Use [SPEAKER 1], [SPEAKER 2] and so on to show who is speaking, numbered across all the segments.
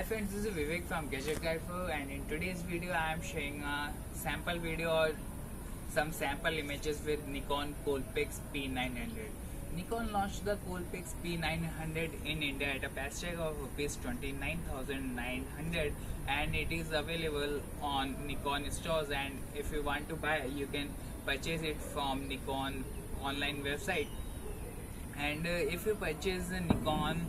[SPEAKER 1] Hi friends, this is Vivek from Gadget Guide for, and in today's video I am sharing a sample video or some sample images with Nikon Coolpix P900. Nikon launched the Coolpix P900 in India at a price tag of Rs 29,900 and it is available on Nikon stores, and if you want to buy you can purchase it from Nikon online website. And if you purchase the Nikon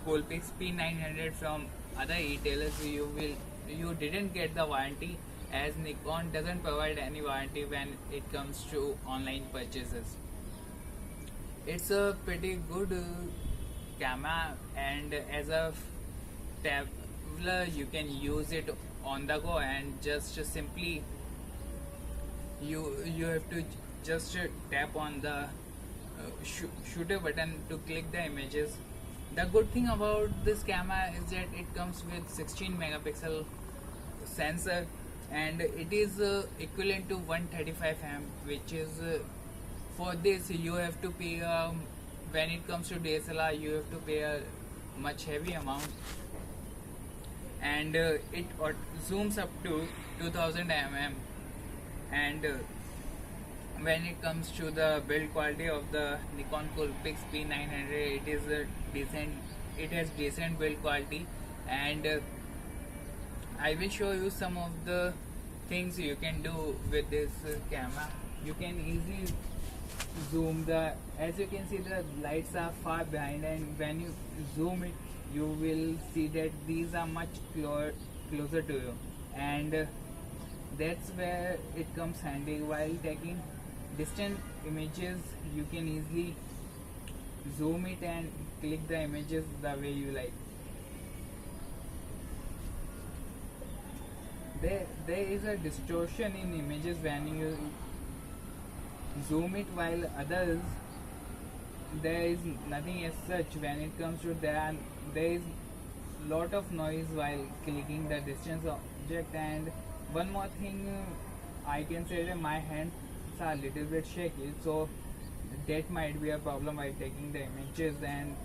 [SPEAKER 1] Coolpix P900 from other retailers, you didn't get the warranty, as Nikon doesn't provide any warranty when it comes to online purchases. It's a pretty good camera, and as a traveler you can use it on the go, and just simply you have to just tap on the shooter button to click the images. The good thing about this camera is that it comes with 16 megapixel sensor, and it is equivalent to 135 mm, which is for this you have to pay when it comes to DSLR you have to pay a much heavy amount, and it zooms up to 2000 mm. And when it comes to the build quality of the Nikon Coolpix P900, it is a decent. It has decent build quality, and I will show you some of the things you can do with this camera. You can easily zoom the. As you can see, the lights are far behind, and when you zoom it, you will see that these are much closer to you, and that's where it comes handy while taking distant images. You can easily zoom it and click the images the way you like. There is a distortion in images when you zoom it, while others there is nothing as such. When it comes to there is lot of noise while clicking the distance object. And one more thing, I can say that my hands are a little bit shaky, so that might be a problem while taking the images, and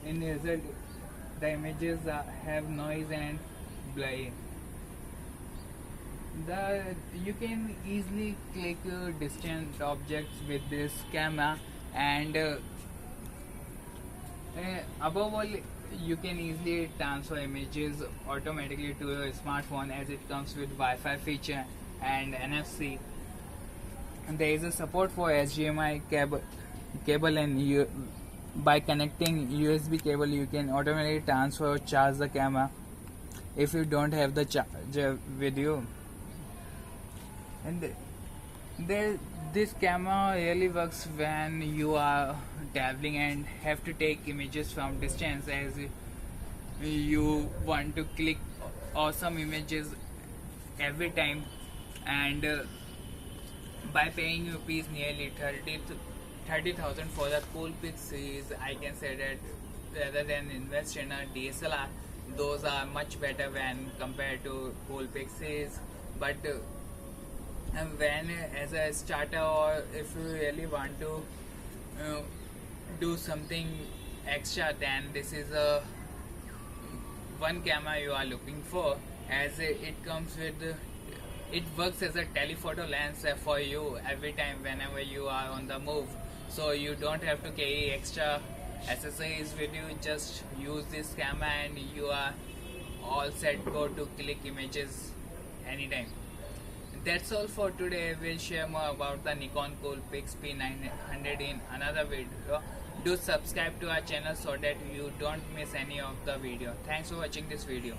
[SPEAKER 1] in result the images have noise and blurry. You can easily click distant objects with this camera, and above all you can easily transfer images automatically to your smartphone, as it comes with Wi-Fi feature and NFC. And there is a support for HDMI cable, and by connecting USB cable you can automatically transfer or charge the camera if you don't have the charger with you. And this camera really works when you are traveling and have to take images from distance, as you want to click awesome images every time. And by paying rupees nearly 30,000 for the Coolpix series, I can say that rather than invest in a DSLR, those are much better when compared to Coolpix series. But when as a starter, or if you really want to do something extra, then this is a one camera you are looking for, as it comes with it works as a telephoto lens for you every time whenever you are on the move, so you don't have to carry extra accessories with you. Just use this camera and you are all set go to click images anytime. That's all for today. We'll share more about the Nikon Coolpix P900 in another video. Do subscribe to our channel so that you don't miss any of the video. Thanks for watching this video.